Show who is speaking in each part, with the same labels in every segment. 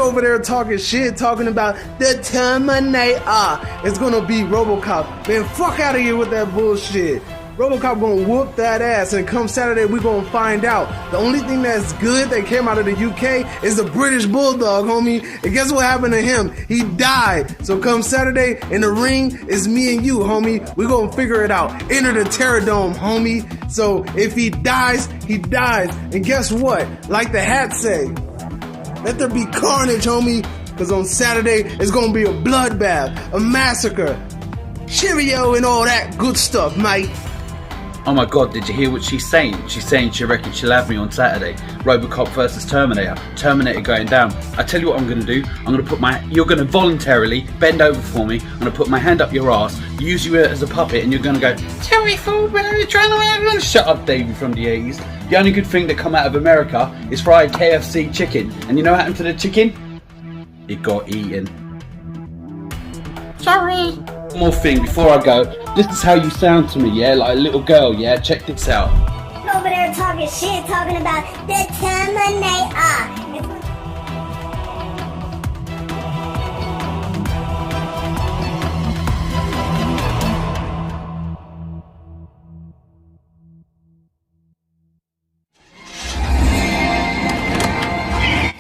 Speaker 1: over there talking shit, talking about the Terminator. It's gonna be Robocop. Man, fuck out of here with that bullshit. Robocop gonna whoop that ass, and come Saturday we gonna find out. The only thing that's good that came out of the UK is the British Bulldog, homie. And guess what happened to him? He died. So come Saturday in the ring, it's me and you, homie. We gonna figure it out. Enter the Terror Dome, homie. So if he dies, he dies. And guess what? Like the hat say, let there be carnage, homie. Because on Saturday, it's gonna be a bloodbath, a massacre, cheerio and all that good stuff, mate.
Speaker 2: Oh my god, did you hear what she's saying? She's saying she reckons she'll have me on Saturday. Robocop versus Terminator. Terminator going down. I tell you what I'm going to do. I'm going to put you're going to voluntarily bend over for me. I'm going to put my hand up your ass, use you as a puppet, and you're going to go, tell me food, where are you trying to shut up, Davey from the 80s. The only good thing that come out of America is fried KFC chicken. And you know what happened to the chicken? It got eaten. Sorry. One more thing before I go. This is how you sound to me, yeah? Like a little girl, yeah? Check this out.
Speaker 3: Over there talking shit, talking about the Terminator.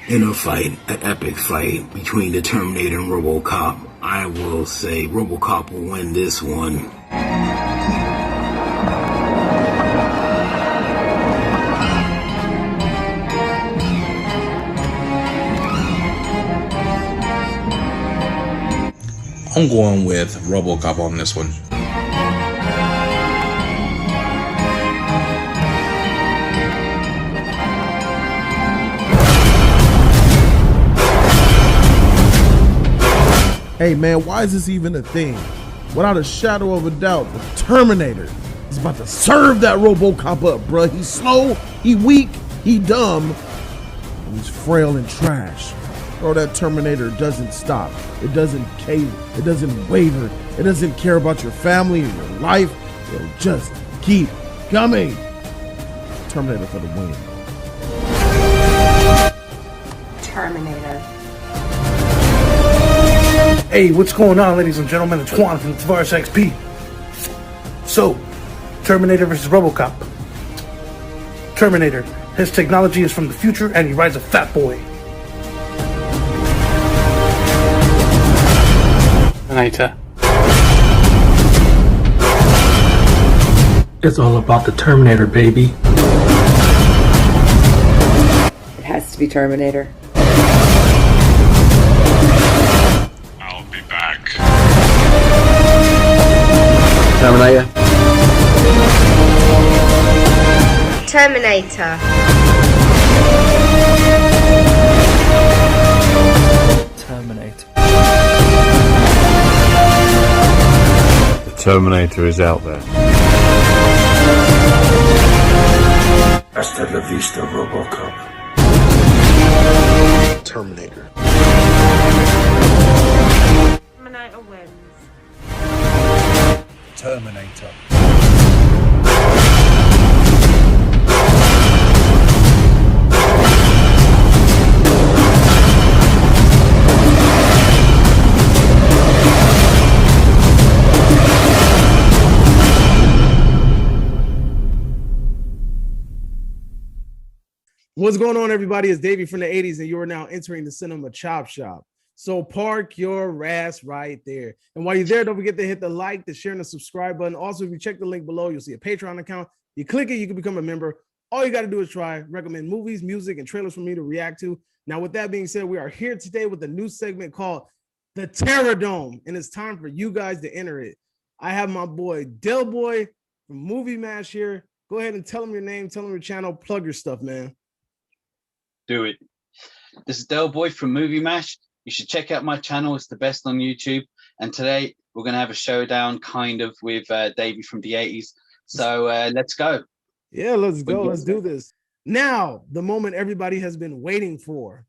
Speaker 4: In a fight, an epic fight between the Terminator and Robocop, I will say Robocop will win this one.
Speaker 5: I'm going with Robocop on this one.
Speaker 6: Hey man, why is this even a thing? Without a shadow of a doubt, the Terminator is about to serve that Robocop up, bruh. He's slow, he weak, he dumb, and he's frail and trash. Bro, that Terminator doesn't stop. It doesn't cave. It doesn't waver. It doesn't care about your family or your life. It'll just keep coming. Terminator for the win.
Speaker 7: Terminator.
Speaker 8: Hey, what's going on, ladies and gentlemen? It's Juan from Tavares XP. So, Terminator versus Robocop. Terminator. His technology is from the future and he rides a fat boy.
Speaker 9: Terminator. It's all about the Terminator, baby.
Speaker 7: It has to be Terminator.
Speaker 10: I'll be back.
Speaker 2: Terminator.
Speaker 11: Terminator.
Speaker 12: Terminator.
Speaker 10: The Terminator is out there.
Speaker 4: Hasta la vista, Robocop.
Speaker 5: Terminator.
Speaker 11: Terminator wins.
Speaker 12: Terminator.
Speaker 1: What's going on, everybody? It's Davey from the 80s, and you are now entering the Cinema Chop Shop. So park your ass right there. And while you're there, don't forget to hit the like, the share, and the subscribe button. Also, if you check the link below, you'll see a Patreon account. You click it, you can become a member. All you got to do is try, recommend movies, music, and trailers for me to react to. Now, with that being said, we are here today with a new segment called The Terror Dome, and it's time for you guys to enter it. I have my boy, Del Boy from Movie Mash here. Go ahead and tell them your name, tell them your channel, plug your stuff, man.
Speaker 2: Do it. This is Del Boy from Movie Mash. You should check out my channel. It's the best on YouTube. And today we're going to have a showdown kind of with Davey from the 80s. So let's go.
Speaker 1: Yeah, let's go. Let's do this. Now, the moment everybody has been waiting for.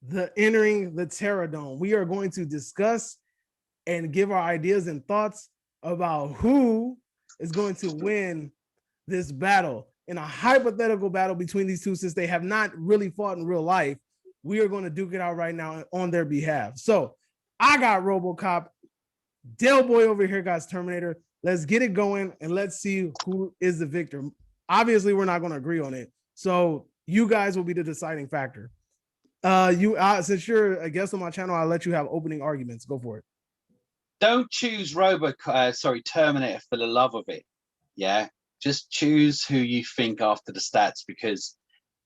Speaker 1: The entering the Terror Dome. We are going to discuss and give our ideas and thoughts about who is going to win this battle. In a hypothetical battle between these two, since they have not really fought in real life, We are going to duke it out right now on their behalf. So I got RoboCop. Del Boy over here got Terminator. Let's get it going and let's see who is the victor. Obviously, we're not going to agree on it. So you guys will be the deciding factor. Since you're a guest on my channel, I'll let you have opening arguments. Go for it.
Speaker 2: Don't choose Terminator for the love of it. Yeah. Just choose who you think after the stats, because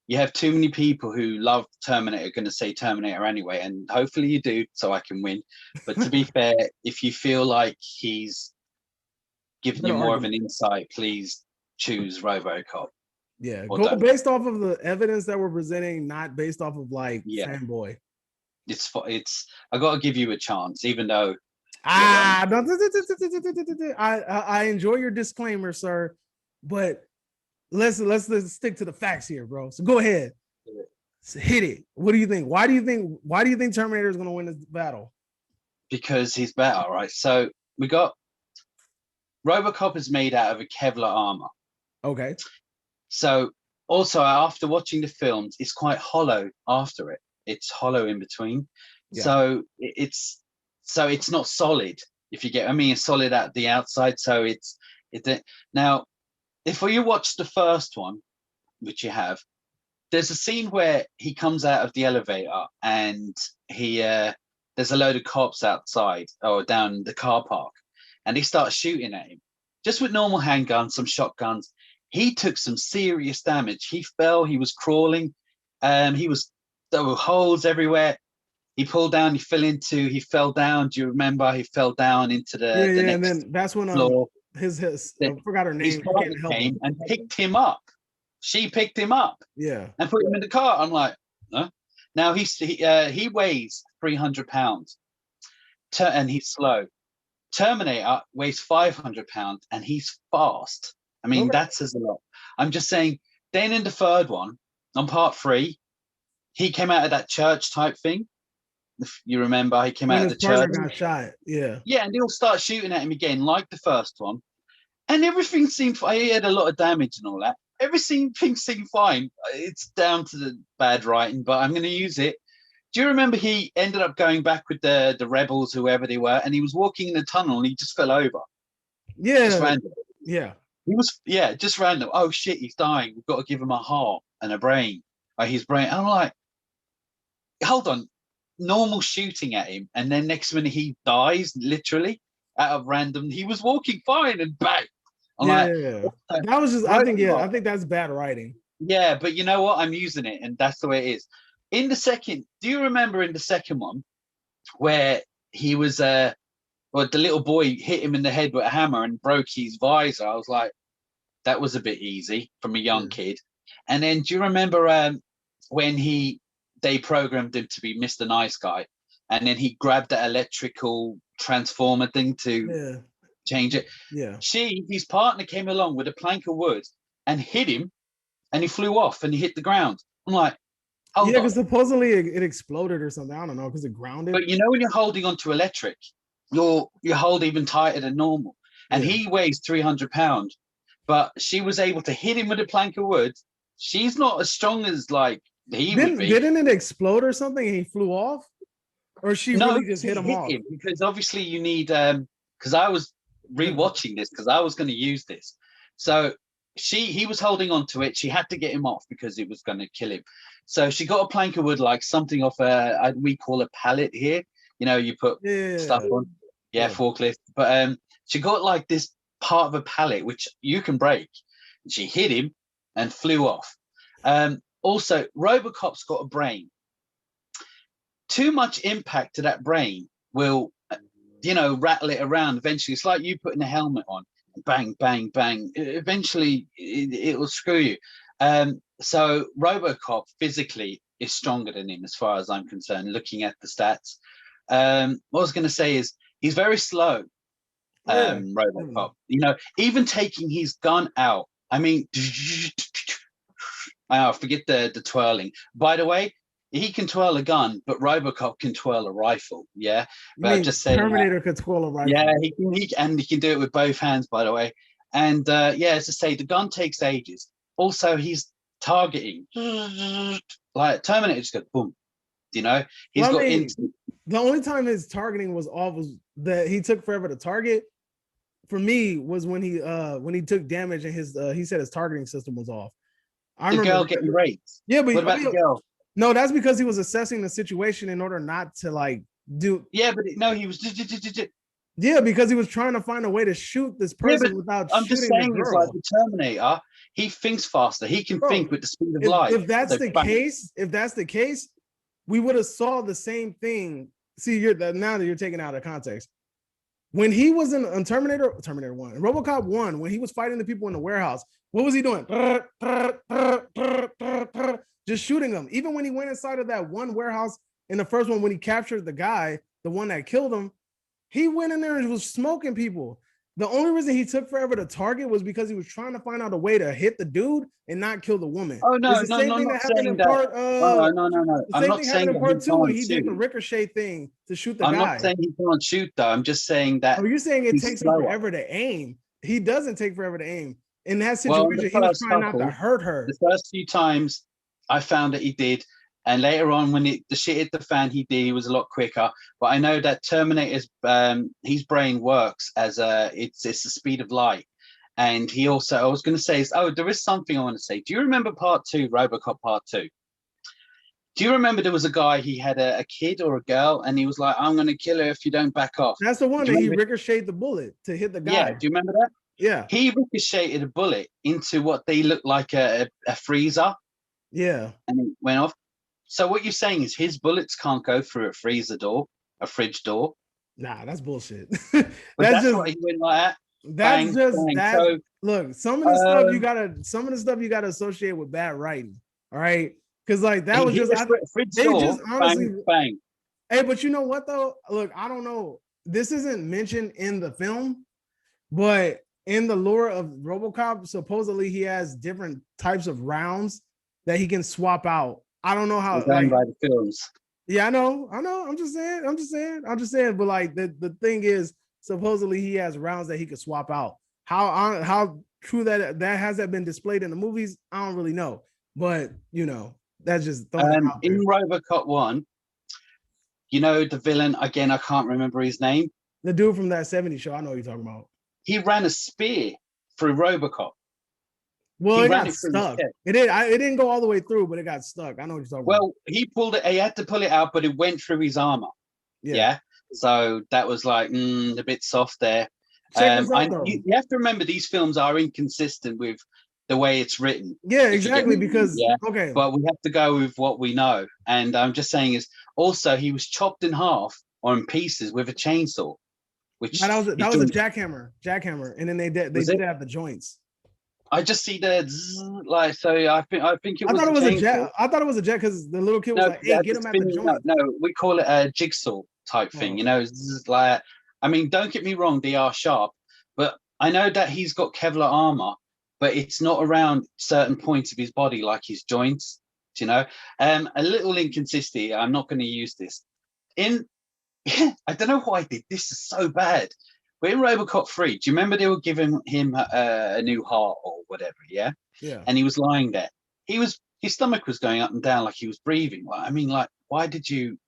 Speaker 2: you have too many people who love Terminator going to say Terminator anyway, and hopefully you do, so I can win. But to be fair, if you feel like he's giving you more of an insight, please choose RoboCop.
Speaker 1: Yeah, go based off of the evidence that we're presenting, not based off of fanboy.
Speaker 2: It's I got to give you a chance, even though.
Speaker 1: I enjoy your disclaimer, sir, but let's stick to the facts here, bro. So go ahead, hit it. What do you think? Why do you think Terminator is going to win this battle?
Speaker 2: Because he's better, right? So we got RoboCop is made out of a Kevlar armor.
Speaker 1: Okay.
Speaker 2: So also after watching the films, it's quite hollow after it. It's hollow in between. Yeah. So it's not solid. If you get, it's solid at the outside. So it's now. If you watch the first one, which you have, there's a scene where he comes out of the elevator and there's a load of cops outside or down the car park, and they start shooting at him just with normal handguns, some shotguns. He took some serious damage. He fell. He was crawling. There were holes everywhere. He pulled down. He fell down. Do you remember? He fell down into the next
Speaker 1: and then that's when
Speaker 2: floor.
Speaker 1: I forgot her name.
Speaker 2: His partner came and picked him up. She picked him up.
Speaker 1: Yeah.
Speaker 2: And put him in the car. I'm like, huh? Now he weighs 300 pounds, and he's slow. Terminator weighs 500 pounds, and he's fast. That says a lot. I'm just saying. Then in the third one, on part 3, he came out of that church type thing. If you remember, he came out of the church.
Speaker 1: Got shot. Yeah.
Speaker 2: Yeah, and they'll start shooting at him again, like the first one. And everything seemed fine. He had a lot of damage and all that. Everything seemed fine. It's down to the bad writing, but I'm going to use it. Do you remember he ended up going back with the rebels, whoever they were, and he was walking in the tunnel and he just fell over?
Speaker 1: Yeah.
Speaker 2: Just random.
Speaker 1: Yeah.
Speaker 2: Just random. Oh, shit, he's dying. We've got to give him a heart and a brain. His brain. I'm like, hold on. Normal shooting at him, and then next minute he dies literally out of random. He was walking fine and bang.
Speaker 1: That was just. I think that's bad writing.
Speaker 2: Yeah, but you know what? I'm using it, and that's the way it is. In the second, do you remember in the second one where he was the little boy hit him in the head with a hammer and broke his visor? I was like, that was a bit easy from a young kid. And then do you remember when they programmed him to be Mr. Nice Guy, and then he grabbed that electrical transformer thing to change it?
Speaker 1: Yeah.
Speaker 2: His partner came along with a plank of wood and hit him, and he flew off and he hit the ground. I'm like, hold on.
Speaker 1: Because supposedly it exploded or something. I don't know, because it grounded.
Speaker 2: But you know when you're holding onto electric, you hold even tighter than normal. And he weighs 300 pounds, but she was able to hit him with a plank of wood. She's not as strong as
Speaker 1: Didn't it explode or something and he flew off? Or really just hit him off?
Speaker 2: Because obviously you need because I was rewatching this because I was going to use this. So he was holding on to it. She had to get him off because it was going to kill him. So she got a plank of wood, like something off we call a pallet here. You put stuff on. Yeah, forklift. But she got like this part of a pallet which you can break. And she hit him and flew off. Also, RoboCop's got a brain. Too much impact to that brain will, rattle it around. Eventually, it's like you putting a helmet on. Bang, bang, bang. Eventually, it will screw you. So RoboCop physically is stronger than him, as far as I'm concerned, looking at the stats. What I was going to say is he's very slow, RoboCop. Even taking his gun out. I forget the twirling. By the way, he can twirl a gun, but RoboCop can twirl a rifle. Yeah, but just saying.
Speaker 1: Terminator could twirl a rifle.
Speaker 2: Yeah, he can do it with both hands. By the way, and as I say, the gun takes ages. Also, he's targeting like Terminator. Just goes boom, You know, he's
Speaker 1: Well, I
Speaker 2: got
Speaker 1: mean,
Speaker 2: instant.
Speaker 1: the only time his targeting was off was that he took forever to target. For me, was when he took damage and his he said his targeting system was off. I
Speaker 2: The
Speaker 1: remember
Speaker 2: girl
Speaker 1: that.
Speaker 2: getting raped.
Speaker 1: Yeah, but
Speaker 2: What about the girl?
Speaker 1: No, that's because he was assessing the situation in order not to like do.
Speaker 2: Yeah, but no, he was.
Speaker 1: Yeah, because he was trying to find a way to shoot this
Speaker 2: Yeah,
Speaker 1: person
Speaker 2: but
Speaker 1: without
Speaker 2: I'm just
Speaker 1: shooting the
Speaker 2: saying, it's like
Speaker 1: girl.
Speaker 2: the Terminator. He thinks faster. He can think with the speed of light.
Speaker 1: If that's
Speaker 2: So
Speaker 1: the
Speaker 2: bang.
Speaker 1: case, we would have saw the same thing. See, now that you're taking out of context. When he was in Terminator 1, RoboCop 1, when he was fighting the people in the warehouse, what was he doing? Just shooting them. Even when he went inside of that one warehouse in the first one, when he captured the guy, the one that killed him, he went in there and was smoking people. The only reason he took forever to target was because he was trying to find out a way to hit the dude and not kill the woman.
Speaker 2: Oh no,
Speaker 1: It's the
Speaker 2: no,
Speaker 1: same
Speaker 2: no! I'm
Speaker 1: thing
Speaker 2: not
Speaker 1: that happened
Speaker 2: saying
Speaker 1: in
Speaker 2: that.
Speaker 1: part.
Speaker 2: No.
Speaker 1: The
Speaker 2: I'm
Speaker 1: same
Speaker 2: not
Speaker 1: thing
Speaker 2: saying
Speaker 1: happened in
Speaker 2: that
Speaker 1: part
Speaker 2: he
Speaker 1: 2 when
Speaker 2: can't
Speaker 1: he did the
Speaker 2: shoot.
Speaker 1: ricochet thing to shoot the
Speaker 2: I'm
Speaker 1: guy.
Speaker 2: not saying he can't shoot though. I'm just saying that.
Speaker 1: Oh, you're saying it
Speaker 2: he's
Speaker 1: takes him
Speaker 2: slower.
Speaker 1: forever to aim. He doesn't take forever to aim. In that
Speaker 2: Well,
Speaker 1: situation,
Speaker 2: the
Speaker 1: he was
Speaker 2: first
Speaker 1: trying not to hurt her.
Speaker 2: the first few times, I found that he did, and later on, when the shit hit the fan, he was a lot quicker. But I know that Terminator's his brain works as it's the speed of light, and he also, I was going to say, there is something I want to say. Do you remember Part 2, RoboCop Part 2? Do you remember there was a guy, he had a kid or a girl, and he was like, I'm going to kill her if you don't back off.
Speaker 1: That's the one that he ricocheted the bullet to hit the guy.
Speaker 2: Yeah, do you remember that?
Speaker 1: Yeah.
Speaker 2: He ricocheted a bullet into what they looked like a freezer.
Speaker 1: Yeah.
Speaker 2: And it went off. So what you're saying is his bullets can't go through a freezer door, a fridge door.
Speaker 1: Nah, that's bullshit.
Speaker 2: That's just what he went like that.
Speaker 1: That's
Speaker 2: Bang,
Speaker 1: just
Speaker 2: bang.
Speaker 1: that.
Speaker 2: So,
Speaker 1: look, some of the stuff you gotta associate with bad writing. All right. Because like that was just
Speaker 2: fridge
Speaker 1: they
Speaker 2: door,
Speaker 1: just honestly
Speaker 2: bang.
Speaker 1: Hey, but you know what though? Look, I don't know. This isn't mentioned in the film, but in the lore of RoboCop, supposedly he has different types of rounds that he can swap out. I don't know how.
Speaker 2: Like, by the films.
Speaker 1: Yeah, I know. I'm just saying. But like the thing is, supposedly he has rounds that he could swap out. How true that has that been displayed in the movies? I don't really know. But you know, that's just
Speaker 2: in RoboCop 1. You know the villain again? I can't remember his name.
Speaker 1: The dude from that '70s show. I know what you're talking about.
Speaker 2: He ran a spear through RoboCop.
Speaker 1: Well, it got stuck. It didn't go all the way through, but it got stuck. I know what you're talking about.
Speaker 2: Well, he pulled it. He had to pull it out, but it went through his armor. Yeah. So that was like a bit soft there. You have to remember these films are inconsistent with the way it's written.
Speaker 1: Yeah, exactly. Because okay,
Speaker 2: but we have to go with what we know. And I'm just saying is also he was chopped in half or in pieces with a chainsaw. Which
Speaker 1: that was a jackhammer, and then they did have the joints.
Speaker 2: I just see the like, so I think it was.
Speaker 1: I thought it was a jack because the little kid was like, "Hey, get him at the joint."
Speaker 2: No, we call it a jigsaw type thing. You know, like, I mean, don't get me wrong, they are sharp, but I know that he's got Kevlar armor, but it's not around certain points of his body like his joints. You know, a little inconsistency. I'm not going to use this I don't know why I did this. Is so bad. But in RoboCop 3, do you remember they were giving him a new heart or whatever? Yeah.
Speaker 1: Yeah.
Speaker 2: And he was lying there. His stomach was going up and down like he was breathing. Like, I mean, like, why did you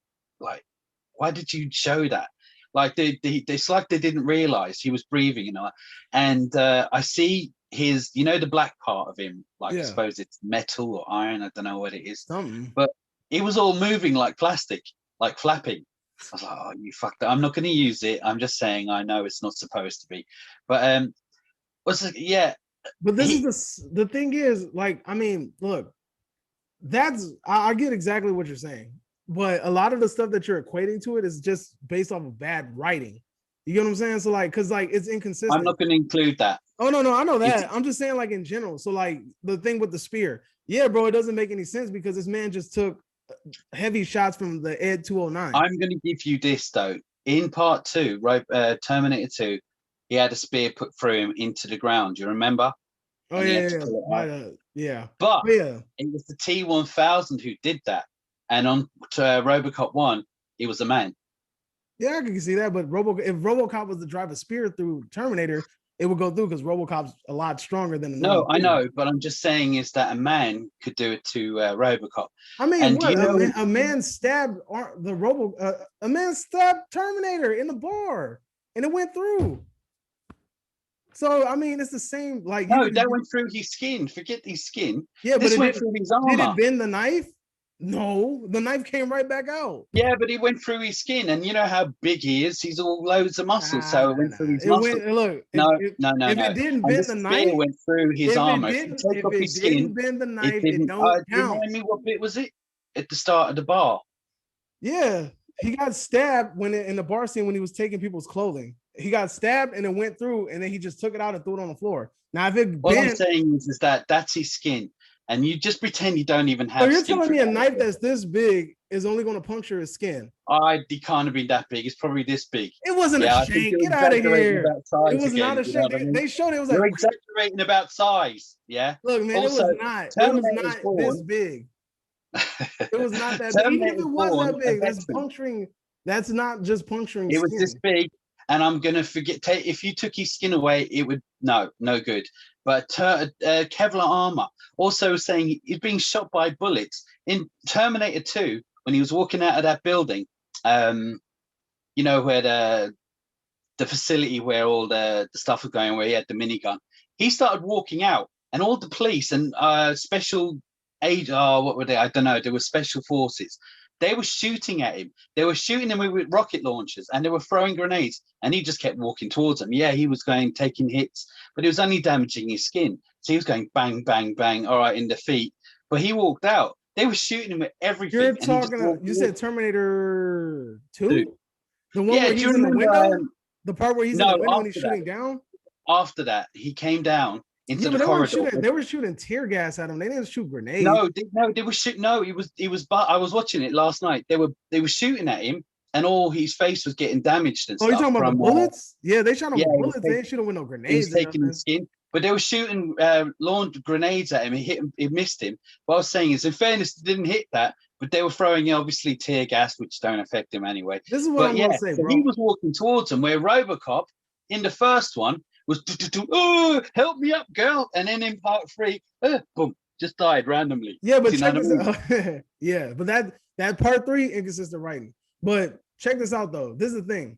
Speaker 2: show that? Like, it's like they didn't realize he was breathing, you know. And I see his, you know, the black part of him. Like, I suppose it's metal or iron. I don't know what it is. But it was all moving like plastic, like flapping. I was like, oh, you fucked it. I'm not going to use it. I'm just saying I know it's not supposed to be. But
Speaker 1: But this is the thing is, like, I mean, look, I get exactly what you're saying. But a lot of the stuff that you're equating to it is just based off of bad writing. You get what I'm saying? So like, because like it's inconsistent.
Speaker 2: I'm not going to include that.
Speaker 1: Oh no, I know that. I'm just saying like in general. So like the thing with the spear, yeah, bro, it doesn't make any sense because this man just took heavy shots from the Ed 209.
Speaker 2: I'm going to give you this though. In part 2, Terminator 2, he had a spear put through him into the ground. Do you remember?
Speaker 1: Oh yeah.
Speaker 2: But it was the T-1000 who did that, and on RoboCop 1, he was a man.
Speaker 1: Yeah, I can see that. But if RoboCop was to drive a spear through Terminator, it would go through because RoboCop's a lot stronger than a
Speaker 2: No,
Speaker 1: normal
Speaker 2: I
Speaker 1: dude.
Speaker 2: know, but I'm just saying is that a man could do it to Robocop.
Speaker 1: I mean,
Speaker 2: And
Speaker 1: what
Speaker 2: do you know
Speaker 1: a man stabbed a man stabbed Terminator in the bar, and it went through. So I mean, it's the same. Like
Speaker 2: no, that went through his skin. Forget his skin.
Speaker 1: Yeah,
Speaker 2: this
Speaker 1: but
Speaker 2: went through his armor.
Speaker 1: Did it bend the knife? No, the knife came right back out.
Speaker 2: Yeah, but it went through his skin, and you know how big he is. He's all loads of muscle, so it went through his muscle.
Speaker 1: Look,
Speaker 2: no.
Speaker 1: If it didn't bend the knife,
Speaker 2: it went through his armor.
Speaker 1: If it didn't bend the knife, it don't count.
Speaker 2: Remind me, what bit was it? At the start of the bar.
Speaker 1: Yeah, he got stabbed in the bar scene when he was taking people's clothing. He got stabbed and it went through, and then he just took it out and threw it on the floor. Now, if it
Speaker 2: what I'm saying is that that's his skin, and you just pretend you don't even have.
Speaker 1: So you're telling me a knife that's this big is only going to puncture his skin?
Speaker 2: It can't have been that big. It's probably this big.
Speaker 1: It wasn't a shank. Get out of here. It was not a shank. They showed it was
Speaker 2: You're
Speaker 1: like
Speaker 2: exaggerating about size. Yeah.
Speaker 1: Look, man,
Speaker 2: also,
Speaker 1: it was not this big. It was not that big. Even if it was that big, that's puncturing. That's not just puncturing.
Speaker 2: It was this big, and I'm gonna forget. If you took his skin away, it would no good. But Kevlar armor. Also saying he's being shot by bullets in Terminator 2 when he was walking out of that building. You know where the facility where all the stuff was going, where he had the minigun. He started walking out, and all the police and special aid. What were they? I don't know. There were special forces. They were shooting at him. They were shooting him with rocket launchers, and they were throwing grenades. And he just kept walking towards them. Yeah, he was taking hits, but it was only damaging his skin. So he was going bang, bang, bang. All right, in the feet. But he walked out. They were shooting him with everything.
Speaker 1: You're talking. You said Terminator 2? The one where he's in the window. The part where he's in the window and he's shooting down.
Speaker 2: After that, he came down into the corridor.
Speaker 1: They were shooting tear gas at him. They didn't shoot grenades.
Speaker 2: They were shooting. No, he was. I was watching it last night. They were shooting at him, and all his face was getting damaged and stuff.
Speaker 1: Oh, you talking about the bullets? Yeah, they shot him with bullets. They didn't shoot him with no grenades.
Speaker 2: He was taking his skin, but they were shooting launch grenades at him. He hit him. He missed him. What I was saying is, in fairness, they didn't hit that, but they were throwing obviously tear gas, which don't affect him anyway.
Speaker 1: This is what I'm gonna say, bro.
Speaker 2: He was walking towards him, where RoboCop in the first one was, oh, help me up, girl. And then in part 3, boom, just died randomly.
Speaker 1: Yeah, but check this out. Yeah, but that part 3, inconsistent writing. But check this out, though. This is the thing.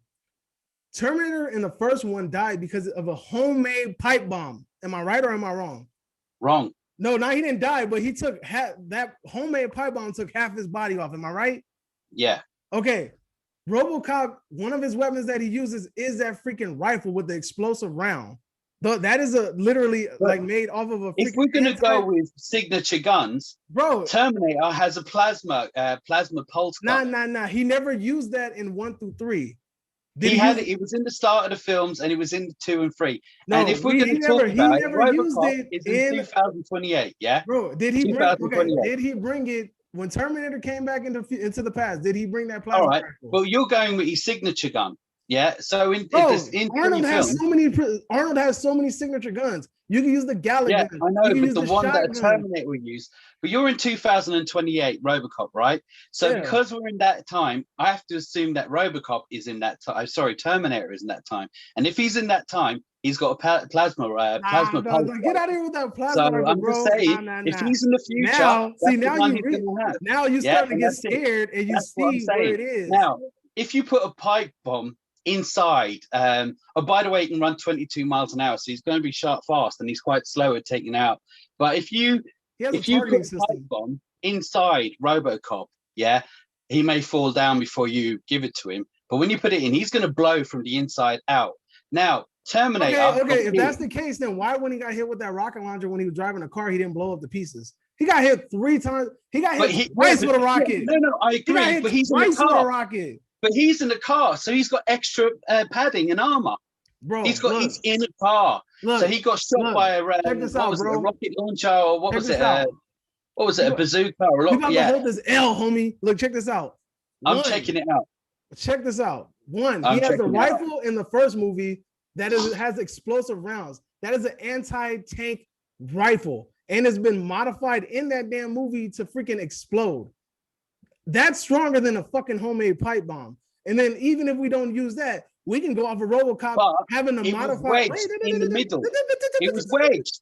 Speaker 1: Terminator in the first one died because of a homemade pipe bomb. Am I right or am I wrong?
Speaker 2: Wrong.
Speaker 1: No, he didn't die, but he took that homemade pipe bomb took half his body off. Am I right?
Speaker 2: Yeah.
Speaker 1: Okay. RoboCop, one of his weapons that he uses is that freaking rifle with the explosive round. That is literally like made off of a.
Speaker 2: If we're gonna go with signature guns,
Speaker 1: bro,
Speaker 2: Terminator has a plasma pulse gun.
Speaker 1: Nah. He never used that in 1 through 3.
Speaker 2: It was in the start of the films, and it was in 2 and 3.
Speaker 1: No,
Speaker 2: and if we're going to talk about it, RoboCop is in 2028. Yeah,
Speaker 1: bro. Did he bring it when Terminator came back into the past? Did he bring that plasma?
Speaker 2: All right. Rifle? Well, you're going with his signature gun. Yeah. So
Speaker 1: Arnold has so many signature guns. You can use the Gallagher.
Speaker 2: Yeah, I know, but the one that Terminator will use. But you're in 2028, RoboCop, right? So because we're in that time, I have to assume that RoboCop is in that time. Sorry, Terminator is in that time. And if he's in that time, he's got a plasma.
Speaker 1: Get out of here with that plasma.
Speaker 2: So I'm just saying, if he's in the future,
Speaker 1: now you starting to get scared, and you see where it is.
Speaker 2: Now, if you put a pipe bomb inside, by the way, he can run 22 miles an hour, so he's going to be sharp fast, and he's quite slow at taking out. But if you put a pipe bomb inside RoboCop, yeah, he may fall down before you give it to him. But when you put it in, he's going to blow from the inside out. Now, Terminator.
Speaker 1: Okay. If that's the case, then why when he got hit with that rocket launcher when he was driving a car, he didn't blow up the pieces? He got hit 3 times. He got hit twice with a rocket.
Speaker 2: No, I agree. But he's in the car.
Speaker 1: With a rocket.
Speaker 2: But he's in the car, so he's got extra padding and armor.
Speaker 1: Bro,
Speaker 2: he's in a car, so he got shot by a rocket launcher, or what was it? What was it? A bazooka? Or
Speaker 1: you got to hold this L, homie. Look, check this out.
Speaker 2: I'm checking it out.
Speaker 1: Check this out. One, he has a rifle in the first movie that has explosive rounds. That is an anti-tank rifle, and it's been modified in that damn movie to freaking explode. That's stronger than a fucking homemade pipe bomb. And then even if we don't use that, we can go off of RoboCop
Speaker 2: But
Speaker 1: having a
Speaker 2: it was
Speaker 1: modified.
Speaker 2: wedged in the middle. It was wedged.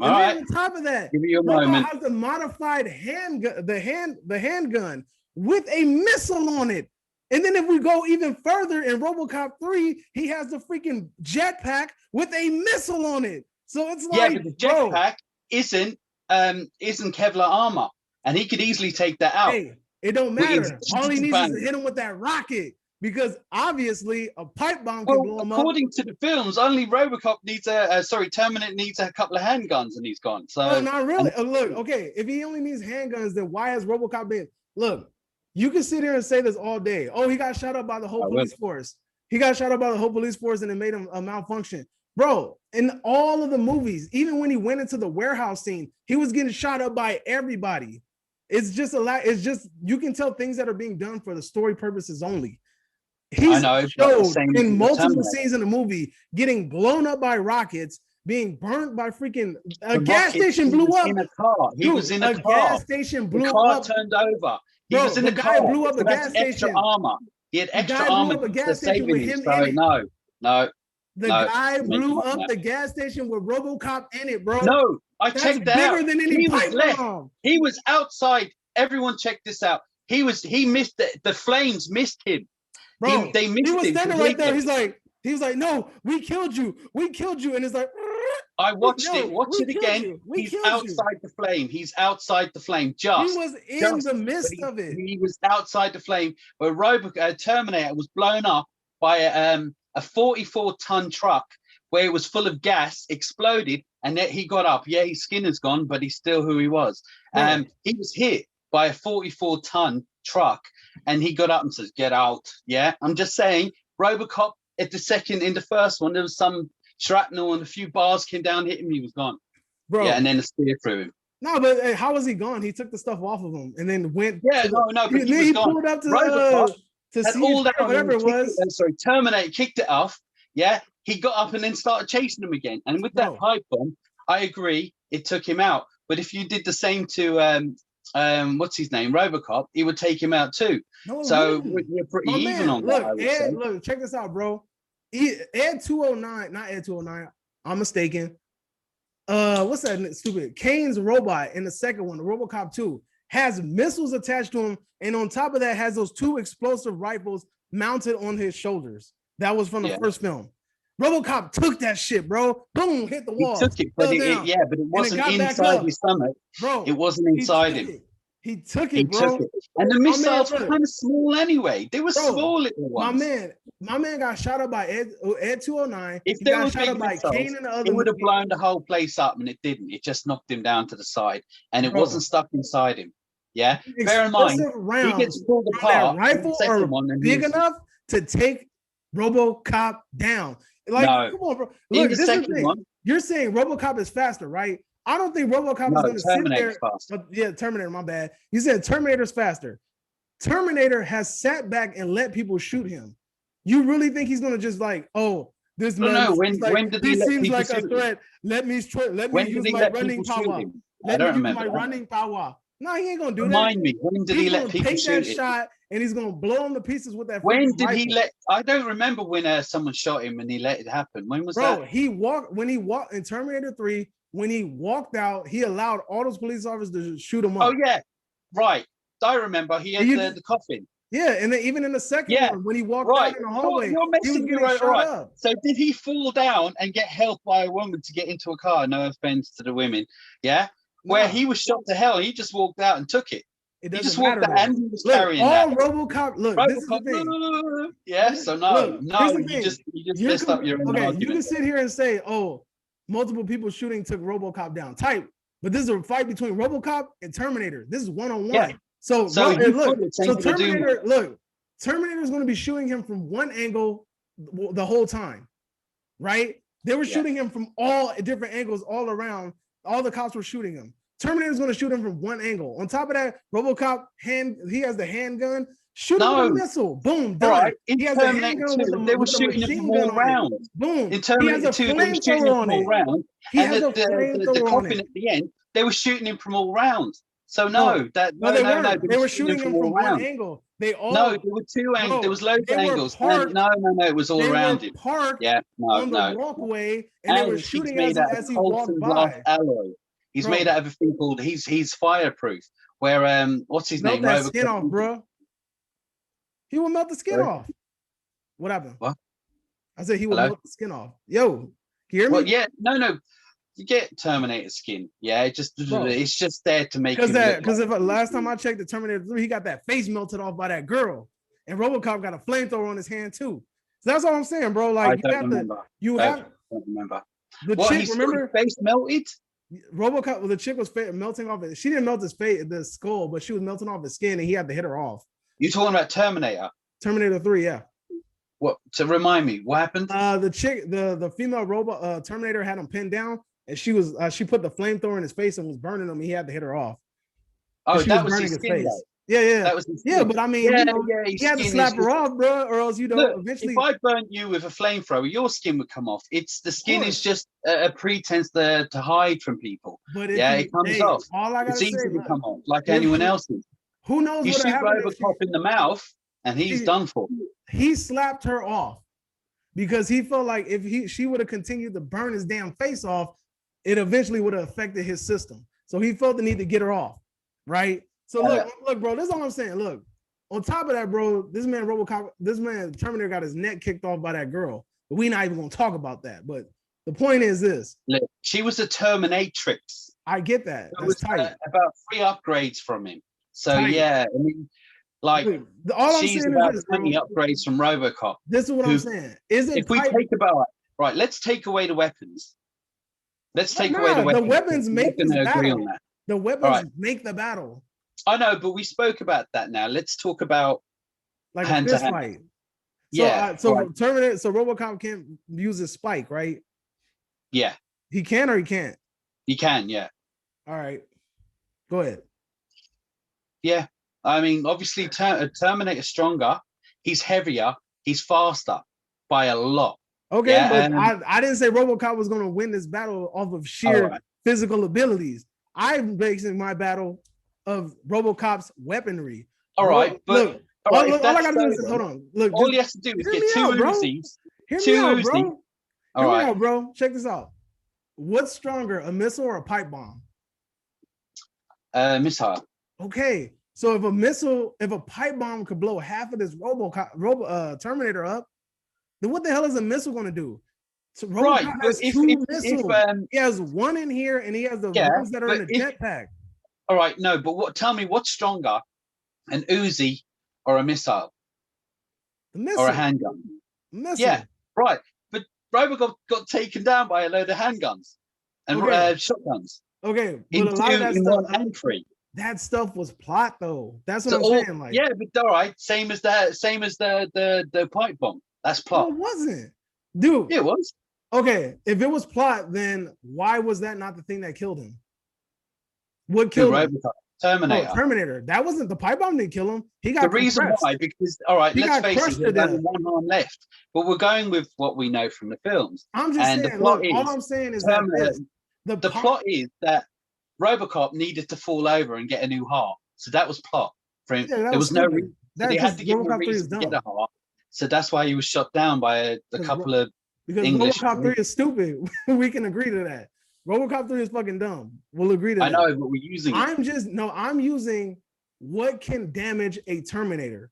Speaker 2: All
Speaker 1: And
Speaker 2: right.
Speaker 1: then on top of that,
Speaker 2: Give me a
Speaker 1: Robo
Speaker 2: moment.
Speaker 1: has a modified handgun, the handgun with a missile on it. And then if we go even further in RoboCop 3, he has the freaking jetpack with a missile on it. So it's like,
Speaker 2: but the jetpack isn't Kevlar armor, and he could easily take that out.
Speaker 1: Hey, it don't
Speaker 2: With his
Speaker 1: matter. All he needs is to
Speaker 2: bang.
Speaker 1: hit him with that rocket, because obviously a pipe bomb can blow him up.
Speaker 2: According to the films, only Robocop needs Terminator needs a couple of handguns, and he's gone. So
Speaker 1: No, not really. Look, okay, if he only needs handguns, then why has RoboCop been? Look, you can sit here and say this all day. Oh, he got shot up by the whole police force. He got shot up by the whole police force, and it made him a malfunction. Bro, in all of the movies, even when he went into the warehouse scene, he was getting shot up by everybody. It's just a lot. It's just, you can tell things that are being done for the story purposes only. He's showed in multiple scenes in the movie getting blown up by rockets, being burnt by freaking a gas station blew up.
Speaker 2: In a car. He was in a car.
Speaker 1: Gas station blew
Speaker 2: the car
Speaker 1: up.
Speaker 2: turned over. He
Speaker 1: Bro,
Speaker 2: was in
Speaker 1: the
Speaker 2: a
Speaker 1: guy
Speaker 2: car.
Speaker 1: blew up
Speaker 2: So
Speaker 1: a
Speaker 2: that's
Speaker 1: gas
Speaker 2: extra
Speaker 1: station.
Speaker 2: armor. He had
Speaker 1: The
Speaker 2: extra
Speaker 1: guy blew
Speaker 2: armor
Speaker 1: up a
Speaker 2: to
Speaker 1: gas station
Speaker 2: saving
Speaker 1: with
Speaker 2: him.
Speaker 1: him
Speaker 2: So
Speaker 1: in it.
Speaker 2: no.
Speaker 1: The guy blew up the gas station with RoboCop in it, bro.
Speaker 2: No, I
Speaker 1: That's
Speaker 2: checked that out.
Speaker 1: bigger than any
Speaker 2: He was
Speaker 1: pipe
Speaker 2: left.
Speaker 1: bomb.
Speaker 2: He was outside. Everyone check this out. He missed the flames missed him.
Speaker 1: Bro,
Speaker 2: they missed
Speaker 1: he was
Speaker 2: him
Speaker 1: standing right there.
Speaker 2: completely.
Speaker 1: He was like, no, we killed you. We killed you. And it's like,
Speaker 2: I watched
Speaker 1: no,
Speaker 2: it. Watch
Speaker 1: we
Speaker 2: it
Speaker 1: killed
Speaker 2: again.
Speaker 1: you. We
Speaker 2: He's
Speaker 1: killed you.
Speaker 2: outside the flame. He's outside the flame.
Speaker 1: He was in the midst of it.
Speaker 2: He was outside the flame. Where Terminator was blown up by a 44-ton truck where it was full of gas, exploded, and then he got up. Yeah, his skin is gone, but he's still who he was. He was hit by a 44-ton truck, and he got up and says, "Get out." Yeah, I'm just saying, Robocop in the first one, there was some shrapnel and a few bars came down, hit him, he was gone.
Speaker 1: Bro.
Speaker 2: Yeah, and then a spear through him.
Speaker 1: No, but hey, how was he gone? He took the stuff off of him and then went.
Speaker 2: Yeah, but he
Speaker 1: pulled up to
Speaker 2: Robocop had
Speaker 1: see
Speaker 2: all that
Speaker 1: whatever it was.
Speaker 2: Terminator kicked it off. Yeah, he got up and then started chasing him again. And with that pipe bomb, I agree, it took him out. But if you did the same to what's his name, Robocop, he would take him out too.
Speaker 1: No,
Speaker 2: so we're pretty even on that.
Speaker 1: Look, Ed, look, check this out, bro. Ed 209, not Ed 209. I'm mistaken. What's that stupid? Kane's robot in the second one, the RoboCop 2, has missiles attached to him, and on top of that, has those 2 explosive rifles mounted on his shoulders. That was from the first film. RoboCop took that shit, bro. Boom, hit the wall.
Speaker 2: He took it, but it wasn't inside his stomach.
Speaker 1: Bro,
Speaker 2: it wasn't inside him.
Speaker 1: He took it, bro.
Speaker 2: And the missiles were kind of small anyway. They were small little ones.
Speaker 1: My man got shot up by Ed 209.
Speaker 2: If
Speaker 1: he
Speaker 2: they
Speaker 1: got
Speaker 2: were
Speaker 1: shot up
Speaker 2: big
Speaker 1: by
Speaker 2: missiles,
Speaker 1: Kane and the other.
Speaker 2: it would have blown the whole place up, and it didn't. It just knocked him down to the side, and it wasn't stuck inside him. Yeah, bear in mind, he gets pulled apart.
Speaker 1: Rifle are big enough to take RoboCop down. Like, come on, bro. Look, this is the thing. You're saying RoboCop is faster, right? I don't think RoboCop is going to sit there. But yeah, Terminator, my bad. You said Terminator's faster. Terminator has sat back and let people shoot him. You really think he's going to just like, oh, this man this seems like a threat. Let me use my running power. Let me use my running power. No, he ain't gonna do that.
Speaker 2: Remind me, when did he let people shoot
Speaker 1: that shot, and he's gonna blow him to pieces with that.
Speaker 2: When did he let? I don't remember when someone shot him and he let it happen. When was that?
Speaker 1: Bro, when he walked in Terminator 3. When he walked out, he allowed all those police officers to shoot him up.
Speaker 2: Oh yeah, right. I remember he had the coffin.
Speaker 1: Yeah, and then even in the second one, when he walked out in the hallway, he was getting shot up.
Speaker 2: So did he fall down and get help by a woman to get into a car? No offense to the women. Yeah. Where he was shot to hell, he just walked out and took it.
Speaker 1: It doesn't
Speaker 2: he just
Speaker 1: matter.
Speaker 2: Walked out and he was carrying
Speaker 1: all
Speaker 2: that.
Speaker 1: RoboCop. Look, this is the thing.
Speaker 2: Yeah, so you just messed up your own argument.
Speaker 1: You can sit here and say, "Oh, multiple people shooting took RoboCop down." Type, but this is a fight between RoboCop and Terminator. This is 1-on-1.
Speaker 2: Yeah.
Speaker 1: So Terminator. Look, Terminator is going to be shooting him from one angle the whole time, right? They were shooting him from all different angles all around. All the cops were shooting him. Terminator's going to shoot him from one angle. On top of that, RoboCop he has the handgun. Shoot him with a missile. Boom, done.
Speaker 2: Right. In
Speaker 1: he has
Speaker 2: Terminator 2, they were shooting him from all round.
Speaker 1: Boom.
Speaker 2: In Terminator 2, they were shooting him from all round.
Speaker 1: He
Speaker 2: And
Speaker 1: has
Speaker 2: the coffin at the end, they were shooting him from all round. So no,
Speaker 1: they weren't. They were
Speaker 2: shooting
Speaker 1: shooting him from one angle. They all
Speaker 2: No, there were two angles.
Speaker 1: Bro,
Speaker 2: There was loads
Speaker 1: they
Speaker 2: of
Speaker 1: were
Speaker 2: angles.
Speaker 1: parked-
Speaker 2: No, it was all
Speaker 1: they
Speaker 2: around
Speaker 1: were
Speaker 2: him.
Speaker 1: parked
Speaker 2: Yeah,
Speaker 1: on the walkway, and they were
Speaker 2: he's
Speaker 1: shooting
Speaker 2: made
Speaker 1: at him
Speaker 2: out of
Speaker 1: as he walked
Speaker 2: Colton glass
Speaker 1: by.
Speaker 2: alloy. He's
Speaker 1: Bro.
Speaker 2: made out of a thing called he's fireproof. Where what's his
Speaker 1: Melt
Speaker 2: name?
Speaker 1: that skin off, bro. He will melt the skin
Speaker 2: Sorry?
Speaker 1: off. What happened?
Speaker 2: What?
Speaker 1: I said he will
Speaker 2: Hello?
Speaker 1: melt the skin off. Yo, can you hear me?
Speaker 2: Well, yeah, no. You get Terminator skin. Yeah, it's just there to make him look
Speaker 1: Because if last time I checked the Terminator 3, he got that face melted off by that girl, and RoboCop got a flamethrower on his hand too. So that's all I'm saying, bro. Like
Speaker 2: I don't remember.
Speaker 1: don't
Speaker 2: remember.
Speaker 1: The
Speaker 2: What,
Speaker 1: chick.
Speaker 2: his
Speaker 1: Remember,
Speaker 2: face melted?
Speaker 1: RoboCop. Well, the chick was melting off it. She didn't melt his face, the skull, but she was melting off his skin, and he had to hit her off.
Speaker 2: You talking about Terminator?
Speaker 1: Terminator 3, yeah.
Speaker 2: What? To remind me, what happened?
Speaker 1: The chick, the female robot Terminator had him pinned down, and she put the flamethrower in his face and was burning him. And he had to hit her off.
Speaker 2: Oh,
Speaker 1: she
Speaker 2: that
Speaker 1: was
Speaker 2: was
Speaker 1: burning
Speaker 2: his skin,
Speaker 1: face.
Speaker 2: though.
Speaker 1: Yeah.
Speaker 2: That was his
Speaker 1: yeah,
Speaker 2: skin.
Speaker 1: but I mean,
Speaker 2: Yeah,
Speaker 1: he had to slap her off, bro, or else eventually.
Speaker 2: If I burnt you with a flamethrower, your skin would come off. The skin is just a pretense to hide from people.
Speaker 1: But
Speaker 2: it comes off.
Speaker 1: All I gotta
Speaker 2: it's easy
Speaker 1: say,
Speaker 2: to come off, like anyone else's.
Speaker 1: Who knows
Speaker 2: you
Speaker 1: what
Speaker 2: shoot
Speaker 1: happened?
Speaker 2: Robocop in the mouth, and he's done for.
Speaker 1: He slapped her off because he felt like if she would have continued to burn his damn face off, it eventually would have affected his system. So he felt the need to get her off, right? So look, bro, this is all I'm saying. Look, on top of that, bro, this man Terminator got his neck kicked off by that girl. But we not even gonna talk about that. But the point is this:
Speaker 2: look, she was a Terminatrix.
Speaker 1: I get that. That's tight.
Speaker 2: About 3 upgrades from him. So
Speaker 1: tight.
Speaker 2: yeah, I mean, like she's about 20 upgrades from Robocop.
Speaker 1: This is what I'm saying.
Speaker 2: If we take right, let's take away the weapons. Let's take away the weapons.
Speaker 1: The weapons make this battle. The weapons make the battle.
Speaker 2: I know, but we spoke about that now. Let's talk about
Speaker 1: like
Speaker 2: hand
Speaker 1: a fist
Speaker 2: to hand.
Speaker 1: fight.
Speaker 2: So
Speaker 1: Terminator, so RoboCop can't use his spike, right?
Speaker 2: Yeah.
Speaker 1: He can or he can't?
Speaker 2: He can, yeah.
Speaker 1: All right. Go ahead.
Speaker 2: Yeah. I mean, obviously Terminator's stronger. He's heavier. He's faster by a lot.
Speaker 1: Okay, yeah, but I didn't say RoboCop was going to win this battle off of sheer physical abilities. I'm basing my battle of RoboCop's weaponry.
Speaker 2: All right, but
Speaker 1: look, all I gotta do is hold on. Look,
Speaker 2: all you have to do is get two Uzis.
Speaker 1: Hear me out, bro. Hear me out, bro. Check this out. What's stronger, a missile or a pipe bomb?
Speaker 2: Missile.
Speaker 1: Okay, so if a pipe bomb could blow half of this Terminator up, then what the hell is a missile going to do? So RoboCop has two missiles. He has one in here, and he has the ones that are in the jetpack.
Speaker 2: All right, no, but tell me what's stronger, an Uzi or a missile?
Speaker 1: The missile.
Speaker 2: Or a handgun?
Speaker 1: Missile.
Speaker 2: Yeah, right. But Robocop got taken down by a load of handguns and shotguns.
Speaker 1: Okay, but a lot of that
Speaker 2: stuff.
Speaker 1: That stuff was plot, though. That's what I'm saying. Like,
Speaker 2: yeah, but all right, same as the pipe bomb. That's plot.
Speaker 1: No, it wasn't, dude.
Speaker 2: It was.
Speaker 1: Okay, if it was plot, then why was that not the thing that killed him? What killed him?
Speaker 2: Terminator.
Speaker 1: Oh, Terminator. That wasn't the pipe bomb didn't kill him. He got
Speaker 2: the reason why, because all right, let's face it, there's only one arm left. But we're going with what we know from the films.
Speaker 1: I'm just saying. Look, all I'm saying is that
Speaker 2: the plot is that RoboCop needed to fall over and get a new heart. So that was plot for him.
Speaker 1: Yeah,
Speaker 2: there was no reason. So they had to give him a reason to get a heart. So that's why he was shot down by a couple of English.
Speaker 1: RoboCop 3 is stupid. We can agree to that. RoboCop 3 is fucking dumb. We'll agree to that.
Speaker 2: I know, but we're using
Speaker 1: I'm using what can damage a Terminator.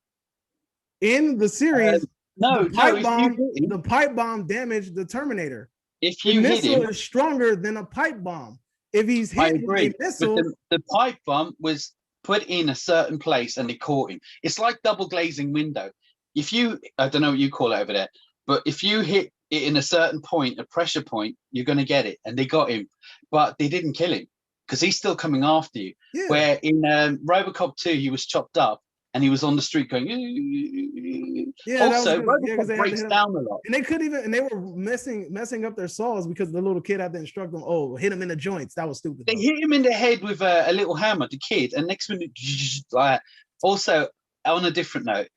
Speaker 1: In the series, the pipe bomb damaged the Terminator.
Speaker 2: If you
Speaker 1: the
Speaker 2: hit
Speaker 1: missile
Speaker 2: him,
Speaker 1: is stronger than a pipe bomb. If he's hit with a missile,
Speaker 2: but the pipe bomb was put in a certain place and they caught him. It's like double glazing window. If you, I don't know what you call it over there, but if you hit it in a certain point, a pressure point, you're going to get it. And they got him, but they didn't kill him because he's still coming after you.
Speaker 1: Yeah.
Speaker 2: Where in Robocop 2, he was chopped up and he was on the street going.
Speaker 1: Yeah,
Speaker 2: also, Robocop breaks down a lot.
Speaker 1: And they couldn't even, and they were messing up their saws because the little kid had to instruct them. Oh, hit him in the joints. That was stupid.
Speaker 2: They hit him in the head with a little hammer, the kid, and next minute, like. Also, on a different note,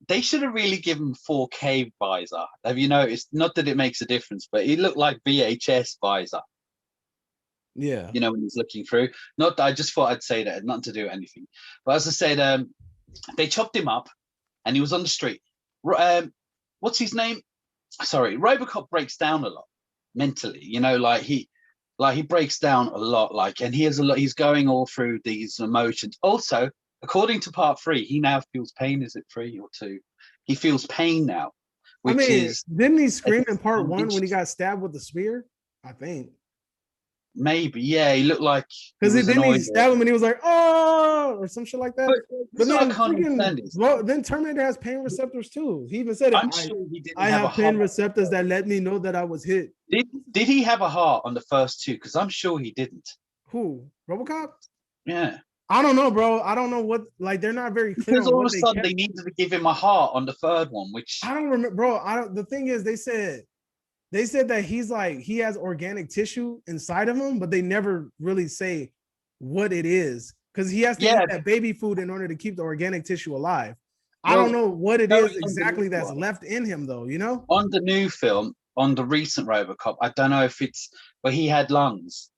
Speaker 2: they should have really given 4K visor. Have you noticed? Not that it makes a difference, but it looked like VHS visor.
Speaker 1: Yeah.
Speaker 2: You know, when he's looking through. Not I just thought I'd say that, nothing to do with anything. But as I said, they chopped him up, and he was on the street. What's his name? Sorry, Robocop breaks down a lot mentally. You know, like he breaks down a lot. Like, and he has a lot. He's going all through these emotions. Also, according to part 3, he now feels pain. Is it 3 or 2? He feels pain now,
Speaker 1: I
Speaker 2: which
Speaker 1: mean,
Speaker 2: is
Speaker 1: didn't he scream in part 1 when he got stabbed with the spear? I think.
Speaker 2: maybe, yeah. He looked like
Speaker 1: Because
Speaker 2: was
Speaker 1: didn't he
Speaker 2: annoyed.
Speaker 1: stab him and he was like, oh, or some shit like that. But
Speaker 2: So I
Speaker 1: then
Speaker 2: can't understand this.
Speaker 1: well, then Terminator has pain receptors too. He even said it.
Speaker 2: I'm sure he didn't
Speaker 1: I
Speaker 2: have a
Speaker 1: have pain
Speaker 2: heart.
Speaker 1: receptors that let me know that I was hit.
Speaker 2: Did he have a heart on the first 2? Because I'm sure he didn't.
Speaker 1: Who? Robocop?
Speaker 2: Yeah.
Speaker 1: I don't know, bro. I don't know what, like, they're not very clear.
Speaker 2: Because all of a sudden they needed to give him a heart on the 3rd one, which
Speaker 1: I don't remember, bro. The thing is, they said that he's like, he has organic tissue inside of him, but they never really say what it is because he has to eat that baby food in order to keep the organic tissue alive. I don't know what it is exactly that's left in him, though. You know,
Speaker 2: on the new film, on the recent Robocop, I don't know if it's, but he had lungs,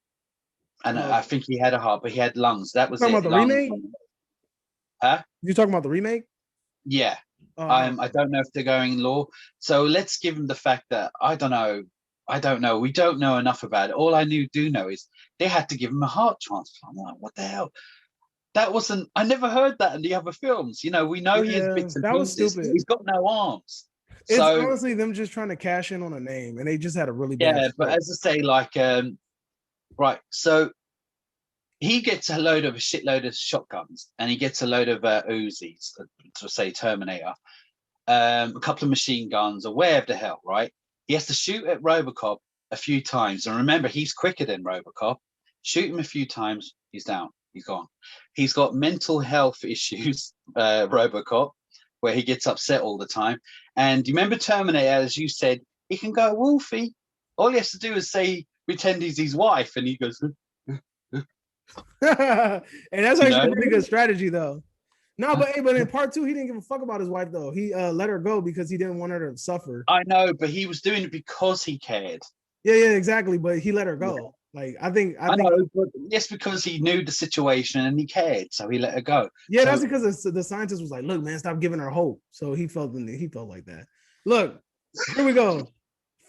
Speaker 2: and I think he had a heart, but he had lungs. That was
Speaker 1: talking
Speaker 2: it.
Speaker 1: about the remake?
Speaker 2: Huh?
Speaker 1: You talking about the remake?
Speaker 2: Yeah. I don't know if they're going in law. So let's give him the fact that I don't know. We don't know enough about it. All I do know is they had to give him a heart transplant. I'm like, what the hell? That wasn't. I never heard that in the other films. You know, we know he has bits and
Speaker 1: that was
Speaker 2: pieces.
Speaker 1: stupid.
Speaker 2: He's got no arms.
Speaker 1: It's
Speaker 2: So
Speaker 1: honestly them just trying to cash in on a name, and they just had a really bad.
Speaker 2: yeah, but as I say, like, right. So he gets a shitload of shotguns, and he gets a load of Uzis, to say Terminator, a couple of machine guns, or wherever the hell, right? He has to shoot at Robocop a few times, and remember, he's quicker than Robocop. Shoot him a few times, he's down, he's gone. He's got mental health issues, Robocop, where he gets upset all the time. And you remember Terminator, as you said, he can go wolfy. All he has to do is pretend he's his wife, and he goes.
Speaker 1: And that's actually a pretty good strategy, though. No, but in part 2, he didn't give a fuck about his wife, though. He let her go because he didn't want her to suffer.
Speaker 2: I know, but he was doing it because he cared.
Speaker 1: Yeah, exactly. But he let her go. Yeah. Like I think
Speaker 2: know, but yes, because he knew the situation and he cared, so he let her go.
Speaker 1: Yeah, so, that's because the scientist was like, "Look, man, stop giving her hope." So he felt like that. Look, here we go.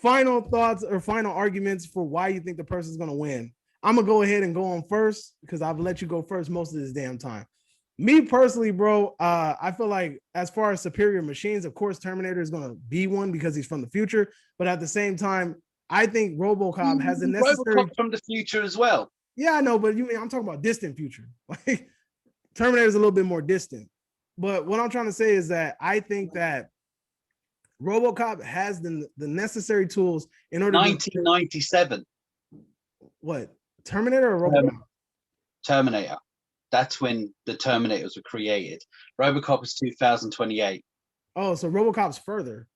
Speaker 1: Final thoughts or final arguments for why you think the person's gonna win. I'm gonna go ahead and go on first because I've let you go first most of this damn time. Me personally, bro, I feel like as far as superior machines, of course, Terminator is gonna be one because he's from the future. But at the same time, I think RoboCop has the necessary.
Speaker 2: RoboCop from the future as well.
Speaker 1: Yeah, I know, but I'm talking about distant future. Like Terminator is a little bit more distant. But what I'm trying to say is that I think that RoboCop has the necessary tools in order.
Speaker 2: 1997.
Speaker 1: What? Terminator or RoboCop?
Speaker 2: Terminator. That's when the Terminators were created. RoboCop is 2028.
Speaker 1: Oh, so RoboCop's further,